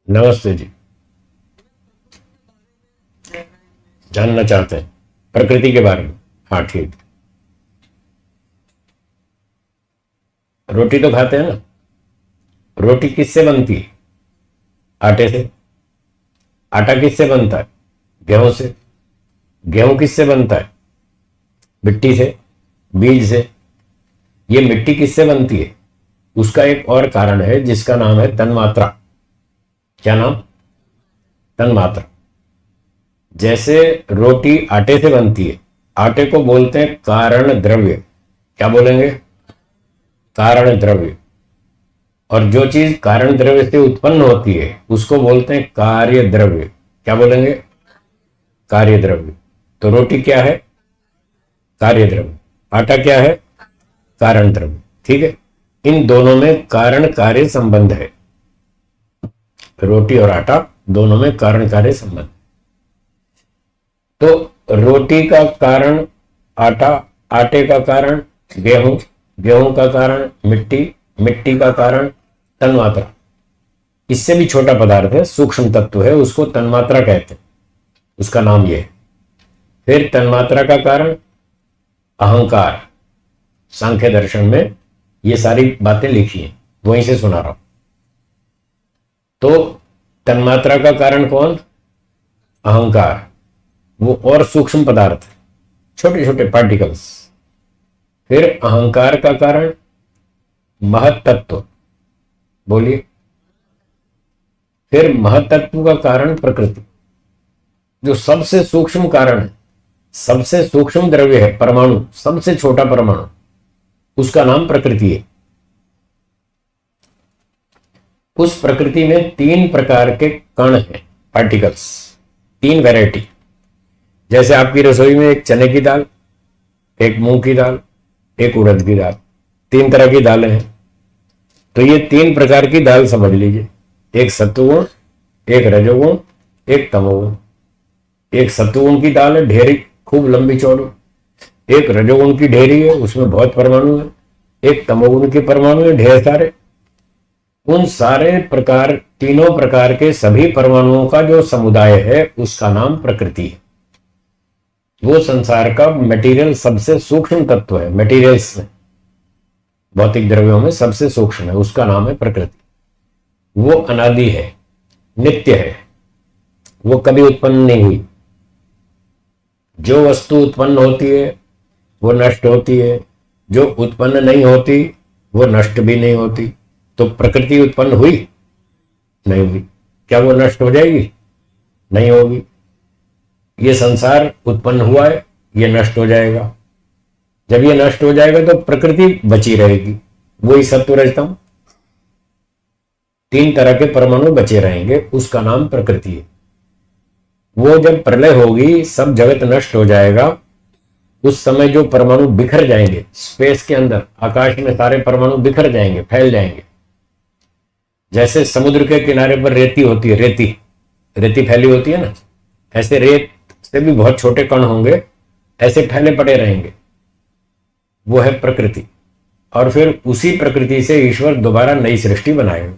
नमस्ते जी। जानना चाहते हैं प्रकृति के बारे में? हाँ ठीक। रोटी तो खाते हैं ना। रोटी किससे बनती है? आटे से। आटा किससे बनता है? गेहूं से। गेहूं किससे बनता है? मिट्टी से, बीज से। ये मिट्टी किससे बनती है? उसका एक और कारण है जिसका नाम है तन्मात्रा। क्या नाम? तन्मात्रा। जैसे रोटी आटे से बनती है, आटे को बोलते हैं कारण द्रव्य। क्या बोलेंगे? कारण द्रव्य। और जो चीज कारण द्रव्य से उत्पन्न होती है उसको बोलते हैं कार्य द्रव्य। क्या बोलेंगे? कार्य द्रव्य। तो रोटी क्या है? कार्य द्रव्य। आटा क्या है? कारण द्रव्य। ठीक है। इन दोनों में कारण कार्य संबंध है। रोटी और आटा दोनों में कारण कार्य संबंध। तो रोटी का कारण आटा, आटे का कारण गेहूं, गेहूं का कारण मिट्टी, मिट्टी का कारण तन्मात्रा। इससे भी छोटा पदार्थ है, सूक्ष्म तत्व है, उसको तन्मात्रा कहते हैं। उसका नाम यह है। फिर तन्मात्रा का कारण अहंकार। सांख्य दर्शन में ये सारी बातें लिखी हैं, वहीं से सुना रहा हूं। तो तन्मात्रा का कारण कौन? अहंकार। वो और सूक्ष्म पदार्थ, छोटे छोटे पार्टिकल्स। फिर अहंकार का कारण महत्तत्व। बोलिए। फिर महत्तत्व का कारण प्रकृति। जो सबसे सूक्ष्म कारण है, सबसे सूक्ष्म द्रव्य है, परमाणु, सबसे छोटा परमाणु, उसका नाम प्रकृति है। उस प्रकृति में 3 प्रकार के कण हैं, पार्टिकल्स। 3 वैरायटी। जैसे आपकी रसोई में एक चने की दाल, एक मूंग की दाल, एक उड़द की दाल, 3 तरह की दालें हैं। तो ये 3 प्रकार की दाल समझ लीजिए। एक सत्वगुण, एक रजोगुण, एक तमोगुण। एक सत्वगुण की दाल है, ढेरी, खूब लंबी चौड़ी। एक रजोगुण की ढेरी है, उसमें बहुत परमाणु है। एक तमोगुण के परमाणु है, ढेर सारे। उन सारे प्रकार, तीनों प्रकार के सभी परमाणुओं का जो समुदाय है उसका नाम प्रकृति है। वो संसार का मटेरियल सबसे सूक्ष्म तत्व है। मटेरियल्स में, भौतिक द्रव्यों में सबसे सूक्ष्म है, उसका नाम है प्रकृति। वो अनादि है, नित्य है, वो कभी उत्पन्न नहीं हुई। जो वस्तु उत्पन्न होती है वो नष्ट होती है, जो उत्पन्न नहीं होती वो नष्ट भी नहीं होती। तो प्रकृति उत्पन्न हुई? नहीं हुई। क्या वो नष्ट हो जाएगी? नहीं होगी। ये संसार उत्पन्न हुआ है, ये नष्ट हो जाएगा। जब ये नष्ट हो जाएगा तो प्रकृति बची रहेगी, वही सत्व रजतम। 3 तरह के परमाणु बचे रहेंगे, उसका नाम प्रकृति है। वो जब प्रलय होगी, सब जगत नष्ट हो जाएगा, उस समय जो परमाणु बिखर जाएंगे स्पेस के अंदर, आकाश में सारे परमाणु बिखर जाएंगे, फैल जाएंगे। जैसे समुद्र के किनारे पर रेती होती है, रेती रेती फैली होती है ना, ऐसे रेत से भी बहुत छोटे कण होंगे, ऐसे फैले पड़े रहेंगे। वो है प्रकृति। और फिर उसी प्रकृति से ईश्वर दोबारा नई सृष्टि बनाएगा।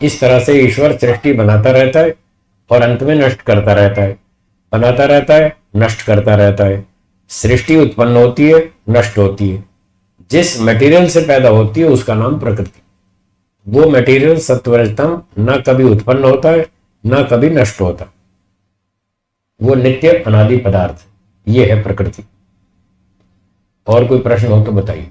इस तरह से ईश्वर सृष्टि बनाता रहता है और अंत में नष्ट करता रहता है, बनाता रहता है, नष्ट करता रहता है। सृष्टि उत्पन्न होती है, नष्ट होती है। जिस मटेरियल से पैदा होती है उसका नाम प्रकृति। वो मटेरियल सत्वरजतम ना कभी उत्पन्न होता है, ना कभी नष्ट होता। वो नित्य अनादि पदार्थ। ये है प्रकृति। और कोई प्रश्न हो तो बताइए।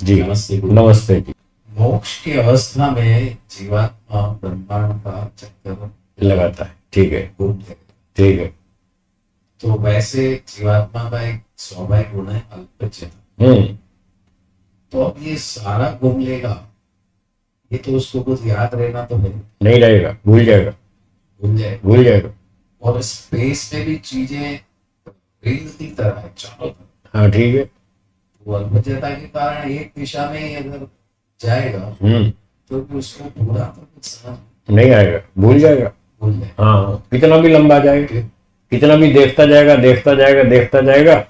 जी नमस्ते। नमस्ते जी। मोक्ष की अवस्था में जीवात्मा ब्रह्मांड का चक्कर लगाता है। ठीक है, घूमते हैं। ठीक है। तो वैसे जीवात्मा का एक स्वाभाविक गुण है अल्पज्ञता। तो अब ये सारा घूम लेगा, ये तो उसको कुछ याद रहना तो नहीं रहेगा, भूल जाएगा, भूल जाए। भूल जाएगा। और स्पेस में भी चीजें रिंग की तरह है चारों तरफ। हाँ ठीक है। वो अल्पज्ञता के कारण एक दिशा में ही अगर जाएगा तो भी उसको पूरा तो कुछ समझ नहीं आएगा, भूल जाएगा। भूल जाए। हाँ, कितना भी लंबा जाएगा, कितना भी देखता जाएगा, देखता जाएगा, देखता जाएगा,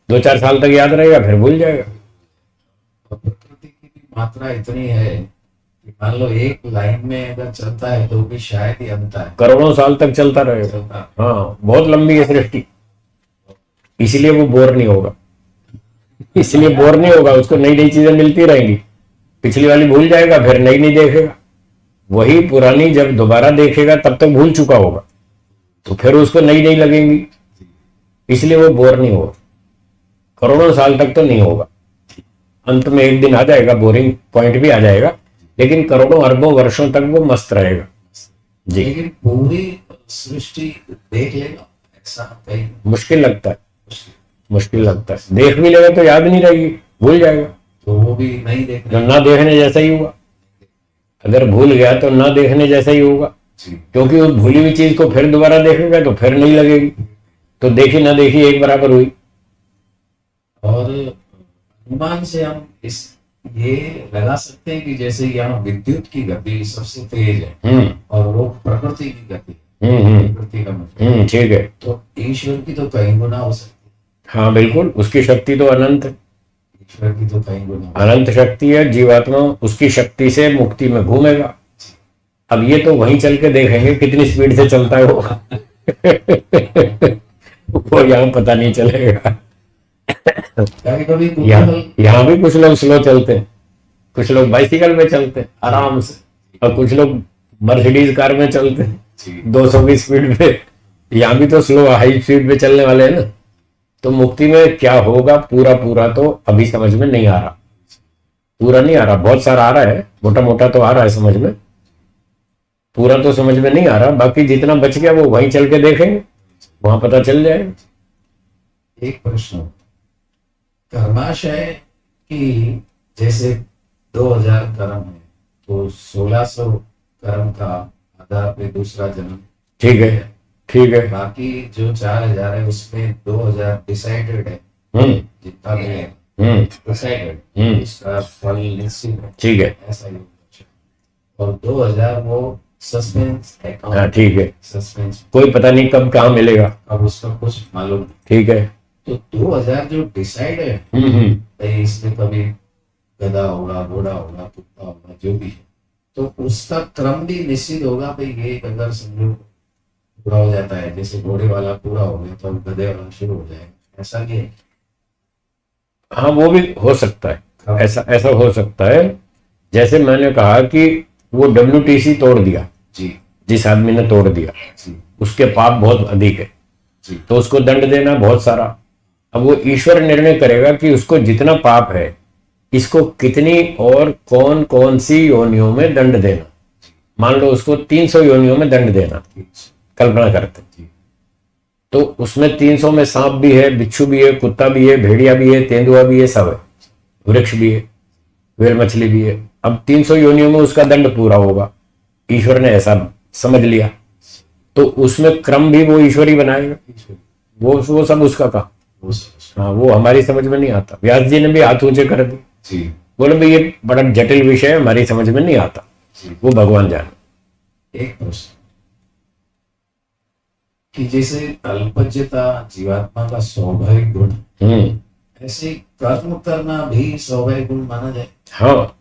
2-4 साल तक याद रहेगा, फिर भूल जाएगा। प्रकृति की भी मात्रा इतनी है कि मान लो एक लाइन में अगर चलता है तो भी शायद ही अंत है, करोड़ों साल तक चलता रहेगा। चलता है। हाँ, बहुत लंबी है सृष्टि, इसलिए वो बोर नहीं होगा। इसलिए बोर नहीं होगा, उसको नई नई चीजें मिलती रहेंगी। पिछली वाली भूल जाएगा, फिर नई नई देखेगा। वही पुरानी जब दोबारा देखेगा तब तक भूल चुका होगा, तो फिर उसको नई नई लगेंगी, इसलिए वो बोर नहीं होगा। करोड़ों साल तक तो नहीं होगा, अंत में एक दिन आ जाएगा, बोरिंग पॉइंट भी आ जाएगा, लेकिन करोड़ों अरबों वर्षों तक वो मस्त रहेगा जी। लेकिन पूरी सृष्टि देख लेगा ऐसा कहीं मुश्किल लगता है, मुश्किल। मुश्किल लगता है। देख भी लेगा तो याद नहीं रहेगी, भूल जाएगा। तो वो भी नहीं देखने ना देखने जैसा ही हुआ, अगर भूल गया तो ना देखने जैसा ही होगा, जी। क्योंकि उस भूली हुई चीज को फिर दोबारा देखेगा तो फिर नहीं लगेगी, तो देखी ना देखी एक बराबर हुई। और अनुमान से हम इस ये लगा सकते हैं कि जैसे यहाँ विद्युत की गति सबसे तेज है और वो प्रकृति की गति, प्रकृति का मतलब, ठीक है। तो ईश्वर की तो कई गुना हो सकती हाँ बिल्कुल, उसकी शक्ति तो अनंत है, है, ईश्वर की तो कई गुना हो अनंत शक्ति है। जीवात्मा उसकी शक्ति से मुक्ति में घूमेगा। अब ये तो वहीं चल के देखेंगे कितनी स्पीड से चलता है वो वो यहाँ पता नहीं चलेगा। सकती है। कभी यहाँ भी कुछ लोग स्लो चलते हैं, कुछ लोग बाइसिकल में चलते हैं आराम से, और कुछ लोग मर्सिडीज कार में चलते हैं 200 की स्पीड पे। यहाँ भी तो स्लो हाई स्पीड पे चलने वाले हैं ना। तो मुक्ति में क्या होगा पूरा पूरा तो अभी समझ में नहीं आ रहा, पूरा नहीं आ रहा, बहुत सारा आ रहा है, मोटा मोटा तो आ रहा है समझ में, पूरा तो समझ में नहीं आ रहा। बाकी जितना बच गया वो वहीं चल के देखेंगे, वहां पता चल जाएगा। एक प्रश्न, कर्माशय कि जैसे 2000 कर्म है तो 1600 कर्म का आधार पे दूसरा जन्म, ठीक है, ठीक है। बाकी जो 4000 है उसमें 2000 डिसाइडेड है, जितना मिलेगा डिसाइडेड, उसका फल निश्चित है, ठीक है, ऐसा ही होगा। और 2000 वो सस्पेंस है, हाँ ठीक है, सस्पेंस, कोई पता नहीं कब कहाँ मिलेगा, अब उसका कुछ मालूम नहीं। ठीक है। तो 2000 जो डिसाइड है, भाई इसमें कभी गधा होगा, घोड़ा होगा, कुत्ता होगा, जो भी है, तो उसका क्रम भी निश्चित होगा। भाई ये अगर समझो पूरा हो जाता है, जैसे घोड़े वाला पूरा हो गया तो अब गधे वाला शुरू हो जाएगा, ऐसा नहीं है। हाँ वो भी हो सकता है, ऐसा ऐसा हो सकता है। जैसे मैंने कहा कि वो WTC तोड़ दिया जी, जिस आदमी ने तोड़ दिया, जी, उसके पाप बहुत अधिक है, जी, तो उसको दंड देना बहुत सारा। अब वो ईश्वर निर्णय करेगा कि उसको जितना पाप है इसको कितनी और कौन कौन सी योनियों में दंड देना। मान लो उसको 300 योनियों में दंड देना, कल्पना करते, तो उसमें 300 में सांप भी है, बिच्छू भी है, कुत्ता भी है, भेड़िया भी है, तेंदुआ भी है, सब है, वृक्ष भी है, वेल मछली भी है। अब 300 योनियों में उसका दंड पूरा होगा, ईश्वर ने ऐसा समझ लिया, तो उसमें क्रम भी वो ईश्वर ही बनाएगा। वो सब उसका काम। हाँ वो हमारी समझ में नहीं आता। व्यास जी ने भी हाथ ऊंचे कर दिए, जी, बोले भाई ये बड़ा जटिल विषय है, हमारी समझ में नहीं आता, वो भगवान जाने। एक प्रश्न कि जैसे अल्पज्यता जीवात्मा का स्वाभाविक गुण, ऐसे कर्म करना भी स्वाभाविक गुण माना जाए। हाँ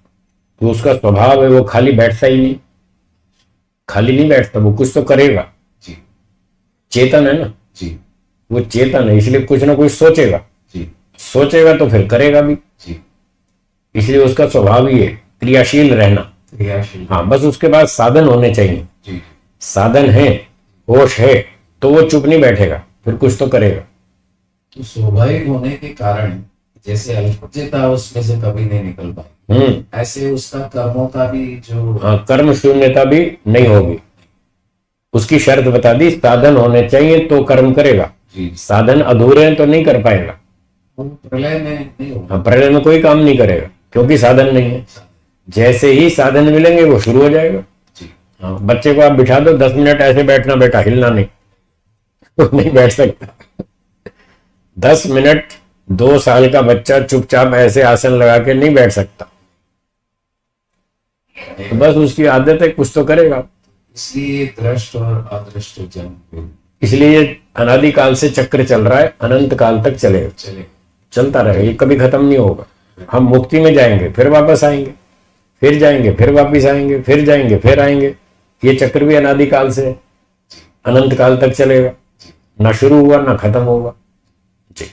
तो उसका स्वभाव है, वो खाली बैठता ही नहीं, खाली नहीं बैठता, वो कुछ तो करेगा। जी, चेतन है ना जी, वो, चेतन है, इसलिए कुछ ना कुछ सोचेगा, जी, सोचेगा तो फिर करेगा भी, जी, इसलिए उसका स्वभाव ही है क्रियाशील रहना। क्रियाशील, हाँ बस उसके पास साधन होने चाहिए, जी, साधन है, होश है, तो वो चुप नहीं बैठेगा, फिर कुछ तो करेगा। तो स्वाभाविक होने के कारण जैसे अल्पज्यता उसमें से कभी नहीं निकल पाई, ऐसे उसका कर्मों का भी जो, हाँ कर्म शून्यता भी नहीं होगी। उसकी शर्त बता दी, साधन होने चाहिए तो कर्म करेगा, जी, साधन अधूरे हैं तो नहीं कर पाएगा। वो प्रलय में नहीं होगा। हाँ प्रलय में कोई काम नहीं करेगा क्योंकि साधन नहीं है। जैसे ही साधन मिलेंगे वो शुरू हो जाएगा। जी, हाँ बच्चे को आप बिठा दो 10 मिनट ऐसे बैठना बेटा, हिलना नहीं, तो नहीं बैठ सकता। 10 मिनट 2 साल का बच्चा चुपचाप ऐसे आसन लगा के नहीं बैठ सकता, तो बस उसकी आदत है, कुछ तो करेगा। इसलिए दृष्ट और अदृष्ट जन्म इसलिए ये अनादिकाल से चक्र चल रहा है, अनंत काल तक चलेगा, चले, चलता रहेगा, ये कभी खत्म नहीं होगा। हम मुक्ति में जाएंगे फिर वापस आएंगे, फिर जाएंगे, फिर वापिस आएंगे, फिर जाएंगे, फिर आएंगे। ये चक्र भी अनादिकाल से है, अनंत काल तक चलेगा, ना शुरू हुआ ना खत्म होगा। जी।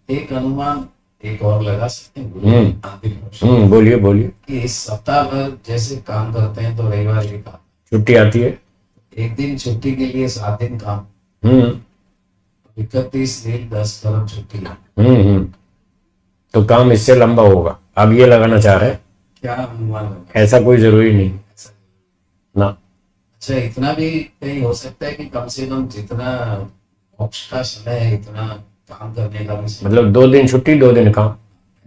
एक अनुमान एक और लगा सकते हैं गुरु, आखिरी प्रश्न, बोलिए बोलिए। कि इस सप्ताह भर जैसे काम करते हैं तो रविवार की काम, छुट्टी आती है, एक दिन छुट्टी के लिए 7 दिन काम, हम्म 31 दिन 10 तरफ छुट्टी, तो काम इससे लंबा होगा, आप ये लगाना चाह रहे हैं? क्या अनुमान लगा? ऐसा कोई जरूरी नहीं ऐसा- ना। अच्छा, इतना भी कहीं हो सकता है कि कम से कम जितना मोक्ष का समय है इतना काम करने का भी समय, मतलब 2 दिन छुट्टी 2 दिन काम,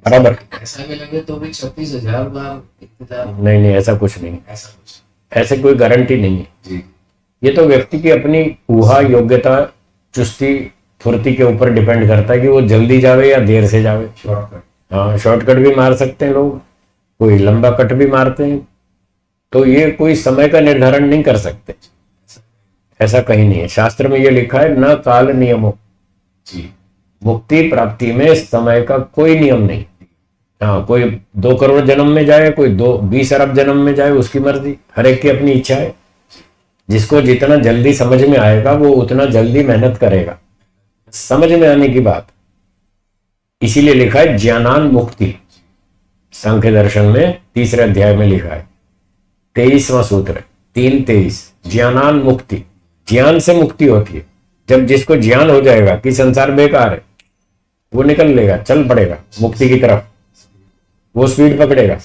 बराबर। ऐसा भी लगे तो भी 36,000 बार इंतजार, नहीं नहीं, ऐसा कुछ नहीं, ऐसा कुछ। ऐसे कोई गारंटी नहीं है। जी। ये तो व्यक्ति की अपनी ऊहा, योग्यता, चुस्ती, फुर्ती के ऊपर डिपेंड करता है कि वो जल्दी जावे या देर से जावे। शॉर्टकट। हाँ, शॉर्टकट भी मार सकते हैं लोग, कोई लंबा कट भी मारते हैं, तो ये कोई समय का निर्धारण नहीं कर सकते, ऐसा कहीं नहीं है। शास्त्र में ये लिखा है, न काल नियमो। जी। मुक्ति प्राप्ति में समय का कोई नियम नहीं। हाँ, कोई 2 करोड़ जन्म में जाए, कोई 20 अरब जन्म में जाए, उसकी मर्जी, हर एक की अपनी इच्छा है। जिसको जितना जल्दी समझ में आएगा वो उतना जल्दी मेहनत करेगा, समझ में आने की बात। इसीलिए लिखा है ज्ञानान मुक्ति, सांख्य दर्शन में 3रे अध्याय में लिखा है, 23वां सूत्र, 3:23, ज्ञानान मुक्ति। ज्ञान से मुक्ति होती है। जब जिसको ज्ञान हो जाएगा कि संसार बेकार है, वो निकल लेगा, चल पड़ेगा मुक्ति की तरफ, वो स्पीड पकड़ेगा।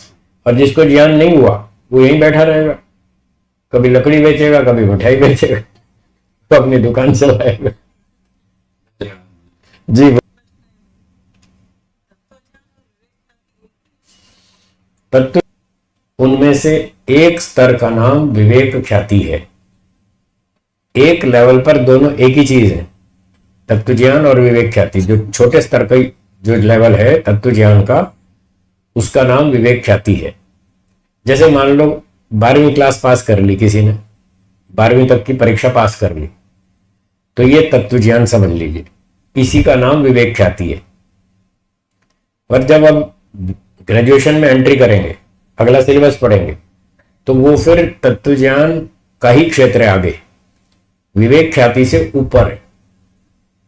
और जिसको ज्ञान नहीं हुआ वो यहीं बैठा रहेगा, कभी लकड़ी बेचेगा, कभी मिठाई बेचेगा, तो अपनी दुकान चलाएगा। जी। तत्व, उनमें से एक स्तर का नाम विवेक ख्याति है। एक लेवल पर दोनों एक ही चीज है, तत्व ज्ञान और विवेक ख्याति। जो छोटे स्तर का जो लेवल है तत्व ज्ञान का, उसका नाम विवेक ख्याति है। जैसे मान लो 12वीं क्लास पास कर ली किसी ने, 12वीं तक की परीक्षा पास कर ली, तो ये तत्व ज्ञान समझ लीजिए, इसी का नाम विवेक ख्याति है। पर जब अब ग्रेजुएशन में एंट्री करेंगे, अगला सिलेबस पढ़ेंगे, तो वो फिर तत्व ज्ञान का ही क्षेत्र है, आगे विवेक ख्याति से ऊपर है।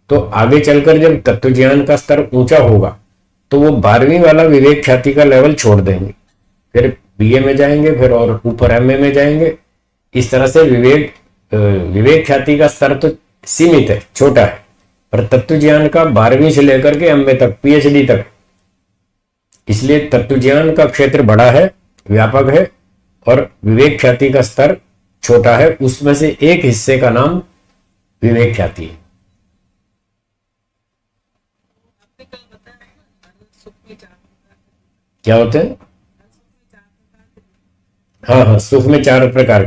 तो आगे चलकर जब तत्व ज्ञान का स्तर ऊंचा होगा तो वो 12वीं वाला विवेक ख्याति का लेवल छोड़ देंगे, फिर बीए में जाएंगे, फिर और ऊपर एमए में जाएंगे। इस तरह से विवेक ख्याति का स्तर तो सीमित है, छोटा है, पर तत्व ज्ञान का 12वीं से लेकर के एमए तक, पीएचडी तक। इसलिए तत्व ज्ञान का क्षेत्र बड़ा है, व्यापक है, और विवेक ख्याति का स्तर छोटा है। उसमें से एक हिस्से का नाम विवेक ख्याति है। क्या होते हैं? हाँ हाँ, सुख में 4 प्रकार।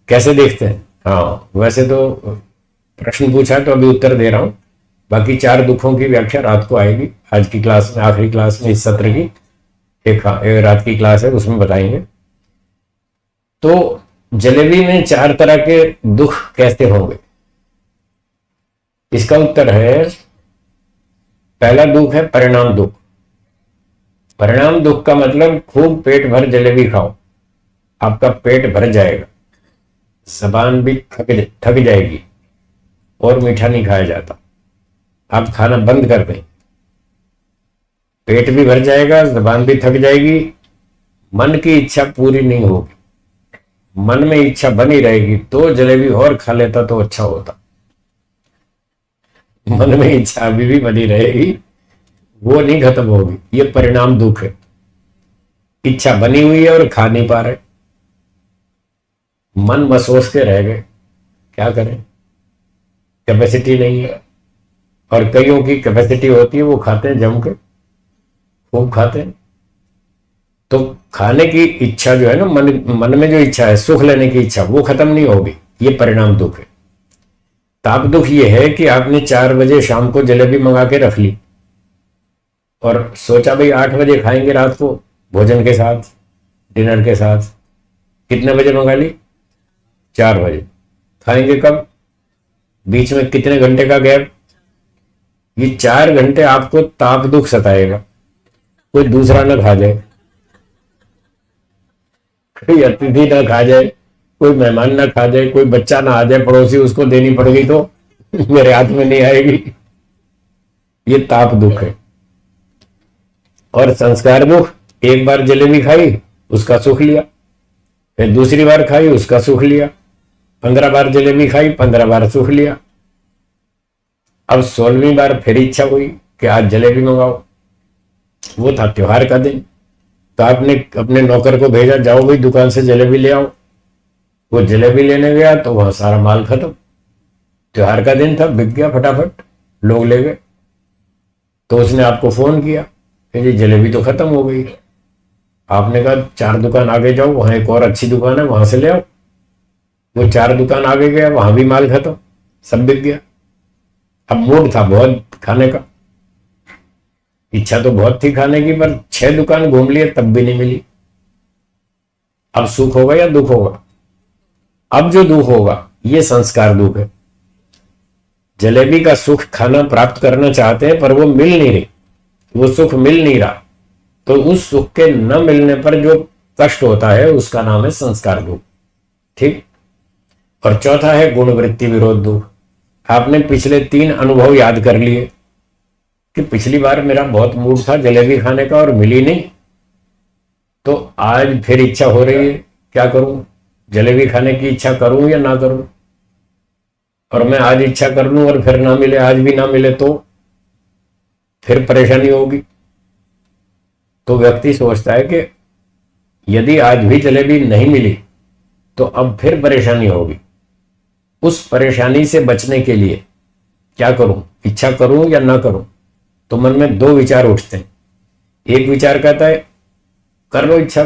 कैसे देखते हैं? हाँ, वैसे तो प्रश्न पूछा तो अभी उत्तर दे रहा हूं। बाकी 4 दुखों की व्याख्या रात को आएगी, आज की क्लास में, आखिरी क्लास में इस सत्र की एक रात की क्लास है, उसमें बताएंगे। तो जलेबी में 4 तरह के दुख कैसे होंगे? इसका उत्तर है, पहला दुख है परिणाम दुख। परिणाम दुख का मतलब खूब पेट भर जलेबी खाओ, आपका पेट भर जाएगा, जबान भी थक जाएगी, और मीठा नहीं खाया जाता, आप खाना बंद कर दें, पेट भी भर जाएगा, जबान भी थक जाएगी, मन की इच्छा पूरी नहीं होगी, मन में इच्छा बनी रहेगी, तो जलेबी और खा लेता तो अच्छा होता। मन में इच्छा अभी भी बनी रहेगी, वो नहीं खत्म होगी, ये परिणाम दुख है। इच्छा बनी हुई है और खा नहीं पा रहे, मन मसोस के रह गए, क्या करें, कैपेसिटी नहीं है। और कईयों की कैपेसिटी होती है, वो खाते हैं जम के, खूब खाते हैं। तो खाने की इच्छा जो है ना, मन में जो इच्छा है, सुख लेने की इच्छा, वो खत्म नहीं होगी, ये परिणाम दुख है। ताप दुख ये है कि आपने 4 बजे शाम को जलेबी मंगा के रख ली और सोचा भाई 8 बजे खाएंगे रात को भोजन के साथ, डिनर के साथ। कितने बजे मंगा ली? 4 बजे। खाएंगे कब? बीच में कितने घंटे का गैप? ये 4 घंटे आपको ताप दुख सताएगा, कोई दूसरा ना खा जाए। कोई अतिथि ना खा जाए, कोई मेहमान ना खा जाए, कोई बच्चा ना आ जाए पड़ोसी, उसको देनी पड़ गई तो मेरे हाथ में नहीं आएगी। ये ताप दुख है। और संस्कार दुख, एक बार जलेबी खाई उसका सुख लिया, फिर दूसरी बार खाई उसका सुख लिया, 15 बार जलेबी खाई 15 बार सुख लिया। अब 16वीं बार फिर इच्छा हुई कि आज जलेबी मंगाओ। वो था त्योहार का दिन, तो आपने अपने नौकर को भेजा, जाओ भाई दुकान से जलेबी ले आओ। वो जलेबी लेने गया तो वहां सारा माल खत्म। त्योहार का दिन था, बिक गया फटाफट, लोग ले गए। तो उसने आपको फोन किया कि जी जलेबी तो खत्म हो गई। आपने कहा 4 दुकान आगे जाओ, वहां एक और अच्छी दुकान है, वहां से ले आओ। वो 4 दुकान आगे गया, वहां भी माल खत्म, सब बिक गया। अब मूड था बहुत खाने का, इच्छा तो बहुत थी खाने की, पर 6 दुकान घूम लिए तब भी नहीं मिली। अब सुख होगा या दुख होगा? अब जो दुख होगा ये संस्कार दुख है। जलेबी का सुख खाना प्राप्त करना चाहते हैं पर वो मिल नहीं रही, वो सुख मिल नहीं रहा, तो उस सुख के न मिलने पर जो कष्ट होता है उसका नाम है संस्कार दुख। ठीक। और चौथा है गुणवृत्ति विरोध दुख। आपने पिछले 3 अनुभव याद कर लिए कि पिछली बार मेरा बहुत मूड था जलेबी खाने का और मिली नहीं, तो आज फिर इच्छा हो रही है, क्या करूं? जलेबी खाने की इच्छा करूं या ना करूं? और मैं आज इच्छा कर लूं और फिर ना मिले, आज भी ना मिले तो फिर परेशानी होगी। तो व्यक्ति सोचता है कि यदि आज भी जलेबी नहीं मिली तो अब फिर परेशानी होगी। उस परेशानी से बचने के लिए क्या करूं? इच्छा करूं या ना करूं? तो मन में 2 विचार उठते हैं। एक विचार कहता है कर लो इच्छा,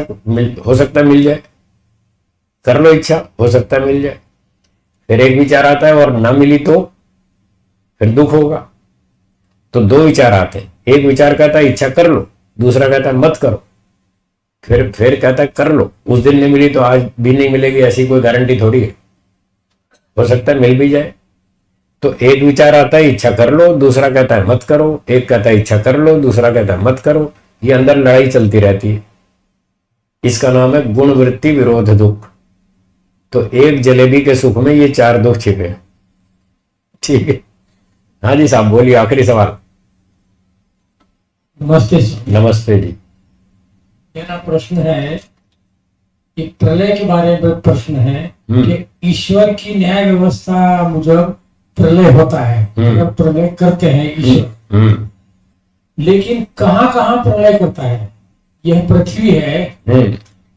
हो सकता है मिल जाए, कर लो इच्छा, हो सकता है मिल जाए। फिर एक विचार आता है और ना मिली तो फिर दुख होगा। तो 2 विचार आते हैं। एक विचार कहता है इच्छा कर लो, दूसरा कहता है मत करो। फिर कहता है कर लो, उस दिन नहीं मिली तो आज भी नहीं मिलेगी, ऐसी कोई गारंटी थोड़ी है, हो सकता है मिल भी जाए। तो एक विचार आता है इच्छा कर लो, दूसरा कहता है मत करो, एक कहता है इच्छा कर लो, दूसरा कहता है मत करो। ये अंदर लड़ाई चलती रहती है। इसका नाम है गुणवृत्ति विरोध दुख। तो एक जलेबी के सुख में ये 4 दुख छिपे हैं। ठीक है। हाँ जी साहब बोलिए, आखिरी सवाल। नमस्ते जी। नमस्ते जी। मेरा प्रश्न है कि प्रलय के बारे में प्रश्न है कि ईश्वर की न्याय व्यवस्था मुजब प्रलय होता है, मतलब प्रलय करते हैं ईश्वर, लेकिन कहाँ कहाँ प्रलय करता है? यह पृथ्वी है,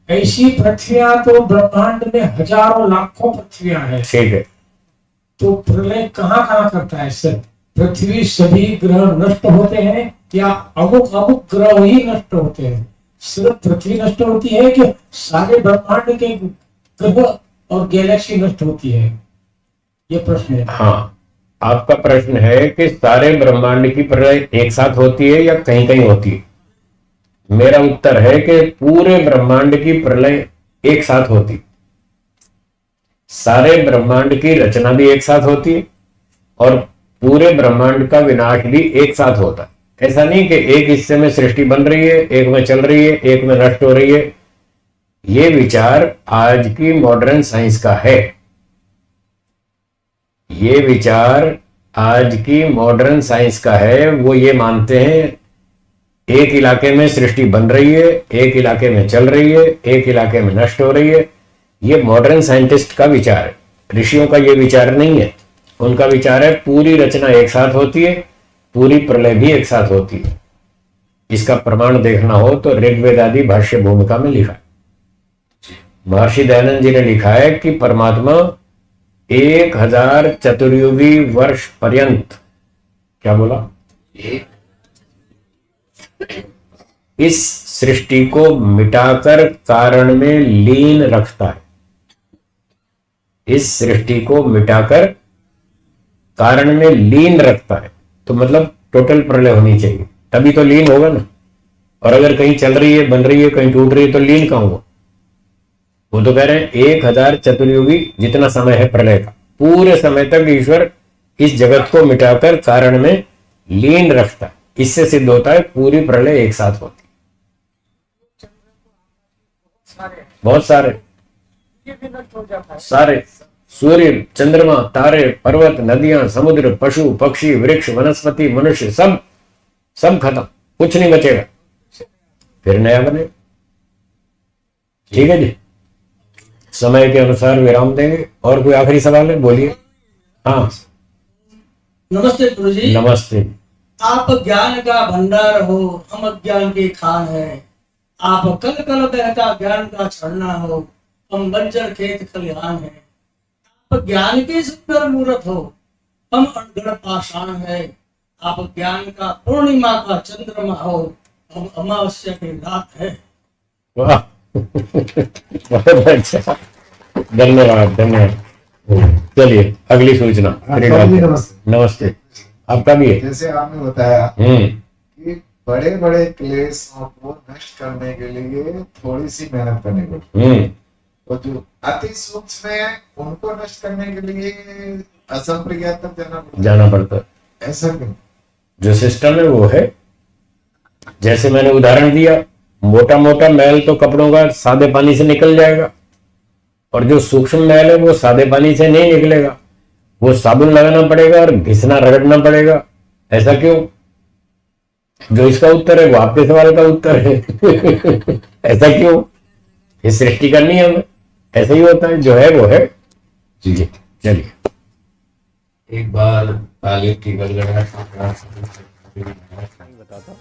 ऐसी पृथ्वियां तो ब्रह्मांड में हजारों लाखों पृथ्वियां हैं। ठीक है। तो प्रलय कहाँ कहाँ करता है सर? पृथ्वी सभी ग्रह नष्ट होते हैं या अमुक अमुक ग्रह ही नष्ट होते हैं? सिर्फ पृथ्वी नष्ट होती है कि सारे ब्रह्मांड के ग्रह और गैलेक्सी नष्ट होती है? ये प्रश्न है। हाँ, आपका प्रश्न है कि सारे ब्रह्मांड की प्रलय एक साथ होती है या कहीं कहीं होती है? मेरा उत्तर है कि पूरे ब्रह्मांड की प्रलय एक साथ होती। सारे ब्रह्मांड की रचना भी एक साथ होती है और पूरे ब्रह्मांड का विनाश भी एक साथ होता है। ऐसा नहीं कि एक हिस्से में सृष्टि बन रही है, एक में चल रही है, एक में नष्ट हो रही है। ये विचार आज की मॉडर्न साइंस का है। ये विचार आज की मॉडर्न साइंस का है। वो ये मानते हैं एक इलाके में सृष्टि बन रही है, एक इलाके में चल रही है, एक इलाके में नष्ट हो रही है। ये मॉडर्न साइंटिस्ट का विचार है, ऋषियों का ये विचार नहीं है। उनका विचार है पूरी रचना एक साथ होती है, पूरी प्रलय भी एक साथ होती है। इसका प्रमाण देखना हो तो ऋग्वेद आदि भाष्य भूमिका में लिखा है। महर्षि दयानंद जी ने लिखा है कि परमात्मा 1000 चतुर्युगी वर्ष पर्यंत, क्या बोला, इस सृष्टि को मिटाकर कारण में लीन रखता है। इस सृष्टि को मिटाकर कारण में लीन रखता है। तो मतलब टोटल प्रलय होनी चाहिए, तभी तो लीन होगा ना। और अगर कहीं चल रही है, बन रही है, कहीं टूट रही है तो लीन कहाँ होगा? वो तो कह रहे हैं 1000 चतुर्युगी जितना समय है प्रलय का, पूरे समय तक ईश्वर इस जगत को मिटाकर कारण में लीन रखता है। इससे सिद्ध होता है पूरी प्रलय एक साथ होती है। बहुत सारे, ये भी नष्ट हो जाता है। सारे, सूर्य, चंद्रमा, तारे, पर्वत, नदियां, समुद्र, पशु, पक्षी, वृक्ष, वनस्पति, मनुष्य, सब सब खत्म, कुछ नहीं बचेगा, फिर नया बने। ठीक है जी, समय के अनुसार विराम देंगे। और कोई आखिरी सवाल है? बोलिए। हाँ, नमस्ते गुरु जी। नमस्ते। आप ज्ञान का भंडार हो, हम अज्ञान के खान है। आप कल कल बहता ज्ञान का झरना हो, हम बंजर खेत खलिहान है। आप ज्ञान के सुंदर मूर्त हो, हम अनगढ़ पाषाण है। आप ज्ञान का पूर्णिमा का चंद्रमा हो, हम अमावस्या की रात है। वाह, बहुत अच्छा, धन्यवाद धन्यवाद। चलिए अगली सूचना। नमस्ते। नमस्ते, आपका भी है। जैसे आपने बताया हम्म, कि बड़े बड़े क्लेशों को नष्ट करने के लिए थोड़ी सी मेहनत करनी पड़ती है, और जो अति सूक्ष्म है उनको नष्ट करने के लिए असंप्रज्ञात तक जाना पड़ता है। ऐसा क्यों? जो सिस्टम है वो है, जैसे मैंने उदाहरण दिया, मोटा मोटा मैल तो कपड़ों का सादे पानी से निकल जाएगा, और जो सूक्ष्म मैल है वो सादे पानी से नहीं निकलेगा, वो साबुन लगाना पड़ेगा और घिसना रगड़ना पड़ेगा। ऐसा क्यों? जो इसका उत्तर है वो आपके सवाल का उत्तर है। ऐसा क्यों? ये सृष्टि का नियम है, ऐसा ही होता है, जो है वो है। जी जी, चलिए। एक बार तालिब की गड़गड़ाहट बताता